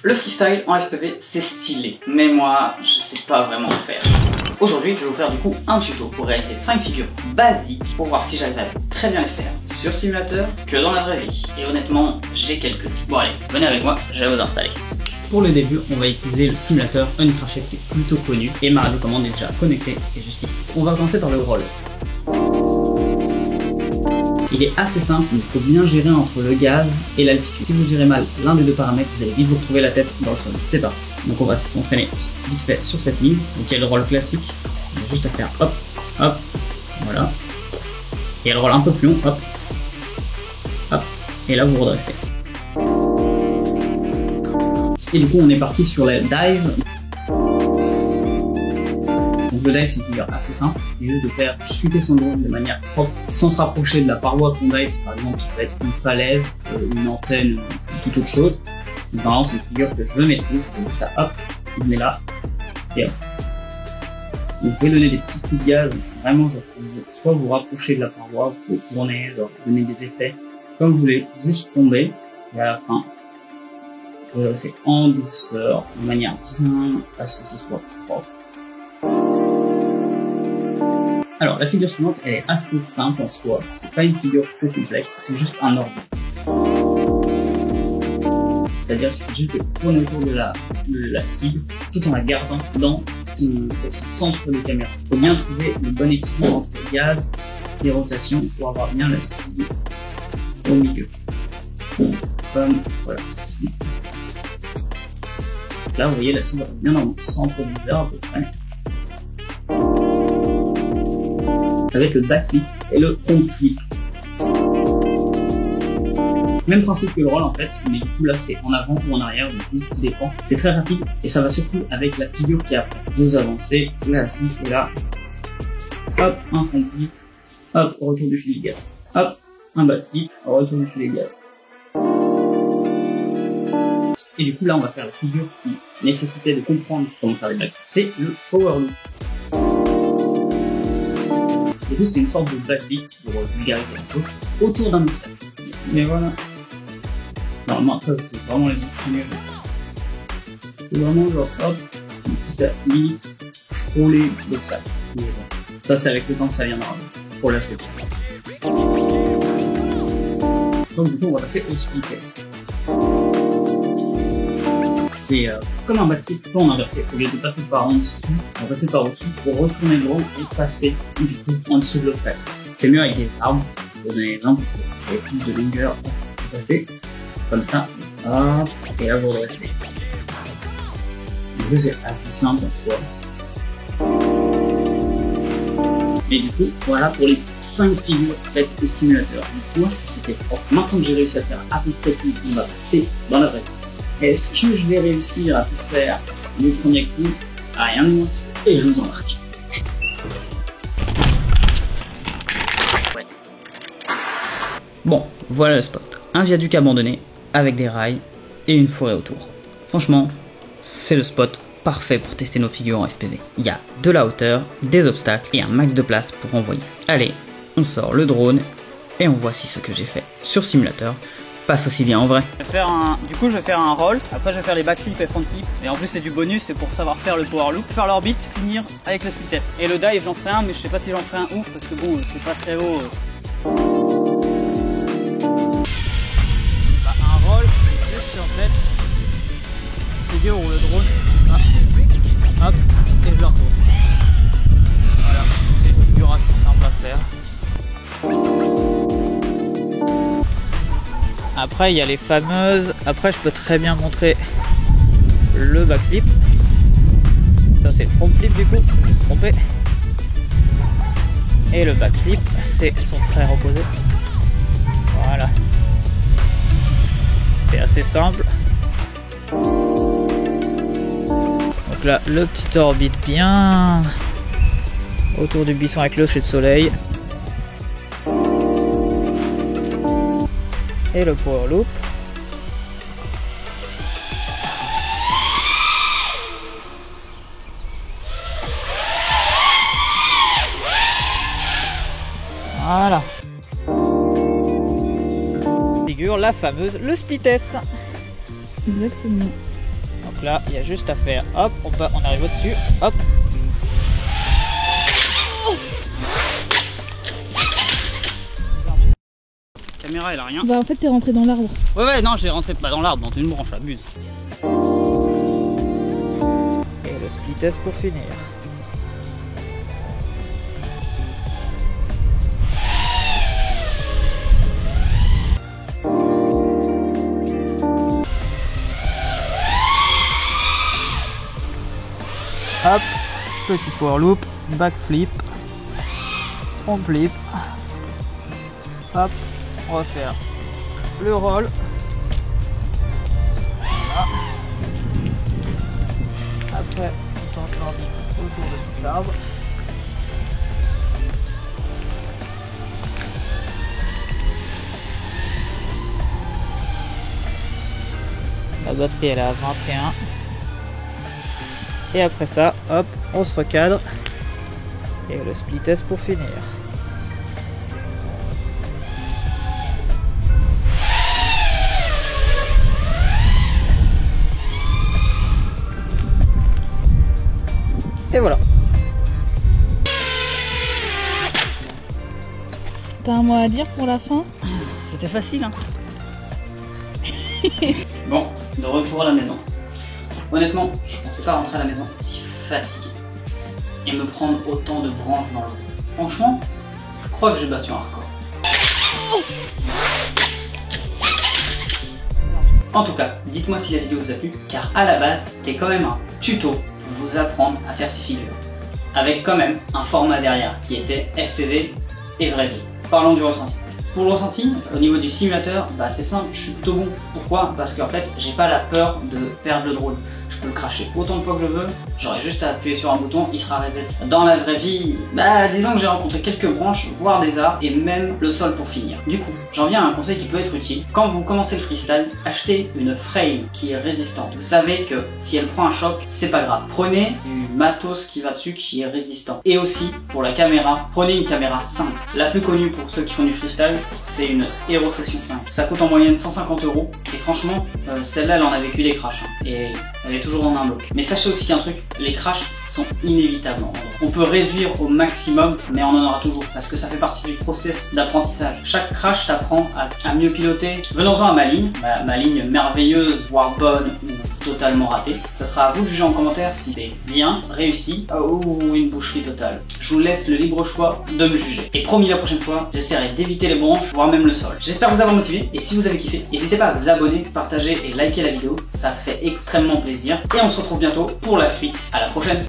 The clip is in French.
Le freestyle en FPV, c'est stylé, mais moi, je sais pas vraiment le faire. Aujourd'hui, je vais vous faire du coup un tuto pour réaliser 5 figures basiques pour voir si j'arrive à très bien les faire sur simulateur que dans la vraie vie. Et honnêtement, j'ai quelques tips. Bon allez, venez avec moi, je vais vous installer. Pour le début, on va utiliser le simulateur Uncrashed qui est plutôt connu et ma radiocommande est déjà connectée et juste ici. On va commencer par le roll. Il est assez simple, mais il faut bien gérer entre le gaz et l'altitude. Si vous gérez mal l'un des deux paramètres, vous allez vite vous retrouver la tête dans le sol. C'est parti. Donc on va s'entraîner vite fait sur cette ligne. Donc il y a le roll classique. On a juste à faire hop, hop, voilà. Et le roll un peu plus long, hop, hop. Et là vous redressez. Et du coup on est parti sur la dive. Donc le dive c'est une figure assez simple, c'est juste de faire chuter son drone de manière propre, sans se rapprocher de la paroi qu'on dive, par exemple qui peut être une falaise, une antenne, ou toute autre chose. Donc normalement c'est une figure que je maîtrise, donc juste à hop, je mets là, et hop. Donc, vous pouvez donner des petits coups de gaz, vraiment genre, soit vous rapprochez de la paroi, vous pouvez tourner, genre, donner des effets, comme vous voulez, juste tomber, et à la fin, vous redressez en douceur, de manière bien à ce que ce soit propre. Alors, la figure suivante, elle est assez simple en soi. C'est pas une figure trop complexe, c'est juste un ordre. C'est-à-dire qu'il suffit juste de tourner autour de la cible, tout en la gardant dans son centre de caméra. Il faut bien trouver le bon équilibre entre gaz et rotation pour avoir bien la cible au milieu. Comme, voilà, ceci. Là, vous voyez, la cible est bien dans le centre du viseur, à peu près. Avec le backflip et le front flip. Même principe que le roll en fait, mais du coup là c'est en avant ou en arrière, du coup tout dépend. C'est très rapide et ça va surtout avec la figure qui est après. Vous avancez, là assis et là, hop, un front flip, hop, retour du filet de gaz. Hop, un backflip, retour du filet de gaz. Et du coup là on va faire la figure qui nécessitait de comprendre comment faire les backflips. C'est le power loop. Du coup, c'est une sorte de backflip pour vulgariser la chose autour d'un obstacle. Mais voilà. Normalement, après, c'est vraiment les entraîner avec ça. C'est vraiment genre, hop, une petite limite, frôler l'obstacle. Ça, c'est avec le temps que ça viendra. Pour lâcher le truc. Donc, du coup, on va passer au split test. C'est comme un backflip en inversé. Au lieu de passer par en dessous, on va passer par au-dessus pour retourner le drone et passer du coup en dessous de l'obstacle. C'est mieux avec des arbres. Je vais vous donner l'exemple parce qu'il y a plus de longueur pour passer. Comme ça. Hop, et là vous redressez. Du coup c'est assez simple en soi. Et du coup, voilà pour les 5 figures faites au simulateur. Dites-moi si c'était propre. Maintenant que j'ai réussi à faire à peu près tout, on va passer dans la vraie vie. Est-ce que je vais réussir à tout faire le premier coup? Rien de moins, et je vous embarque. Bon, voilà le spot. Un viaduc abandonné, avec des rails et une forêt autour. Franchement, c'est le spot parfait pour tester nos figures en FPV. Il y a de la hauteur, des obstacles et un max de place pour envoyer. Allez, on sort le drone et on voit si ce que j'ai fait sur simulateur passe aussi bien en vrai. Du coup je vais faire un roll, après je vais faire les backflips et front flip, et en plus c'est du bonus, c'est pour savoir faire le power loop, faire l'orbite, finir avec le split test. Et le dive j'en ferai un, mais je sais pas si j'en ferai un ouf, parce que bon c'est pas très haut. Bah, un roll, juste en fait, figure où le drone, hop, et je le retourne. Voilà, c'est une figure assez simple à faire. Après il y a les fameuses, après je peux très bien montrer le backflip. Ça c'est le front flip du coup, je me suis trompé. Et le backflip c'est son frère opposé. Voilà. C'est assez simple. Donc là le petit orbite bien autour du buisson avec le lever de soleil. Et le power loop. Voilà. Figure la fameuse le split test. Exactement. Donc là, il y a juste à faire, hop, on arrive au-dessus, hop. La caméra, elle a rien. Bah en fait, t'es rentré dans l'arbre. Ouais, non, j'ai rentré pas dans l'arbre, dans une branche, abuse. Et le split test pour finir. Hop, petit power loop, backflip, on flip, hop, on va faire le roll, voilà. Après on tente autour de l'arbre. La batterie elle est à 21. Et après ça, hop, on se recadre. Et le split test pour finir. Et voilà. T'as un mot à dire pour la fin? C'était facile, hein. Bon, de retour à la maison. Honnêtement, je pensais pas rentrer à la maison aussi fatigué et me prendre autant de branches dans le dos. Franchement, je crois que j'ai battu un record. En tout cas, dites-moi si la vidéo vous a plu, car à la base, c'était quand même un tuto pour vous apprendre à faire ces figures. Avec quand même un format derrière qui était FPV et vraie vie. Parlons du ressenti. Pour le ressenti, au niveau du simulateur, bah c'est simple, je suis plutôt bon. Pourquoi? Parce qu'en fait, j'ai pas la peur de perdre le drone. Je peux le cracher autant de fois que je veux, j'aurai juste à appuyer sur un bouton, il sera reset. Dans la vraie vie, bah disons que j'ai rencontré quelques branches, voire des arbres, et même le sol pour finir. Du coup, j'en viens à un conseil qui peut être utile. Quand vous commencez le freestyle, achetez une frame qui est résistante. Vous savez que si elle prend un choc, c'est pas grave. Prenez du matos qui va dessus, qui est résistant. Et aussi, pour la caméra, prenez une caméra simple. La plus connue pour ceux qui font du freestyle, c'est une Hero Session 5. Ça coûte en moyenne 150 €, et franchement, celle-là, elle en a vécu des crashs, hein. Et elle est toujours dans un bloc. Mais sachez aussi qu'un truc, les crashs sont inévitables. On peut réduire au maximum, mais on en aura toujours, parce que ça fait partie du process d'apprentissage. Chaque crash t'apprend à mieux piloter. Venons-en à ma ligne merveilleuse, voire bonne, ou totalement ratée. Ça sera à vous de juger en commentaire si c'est bien, réussi, ou une boucherie totale. Je vous laisse le libre choix de me juger. Et promis, la prochaine fois, j'essaierai d'éviter les branches, voire même le sol. J'espère vous avoir motivé, et si vous avez kiffé, n'hésitez pas à vous abonner, partager et liker la vidéo, ça fait extrêmement plaisir. Et on se retrouve bientôt pour la suite. À la prochaine.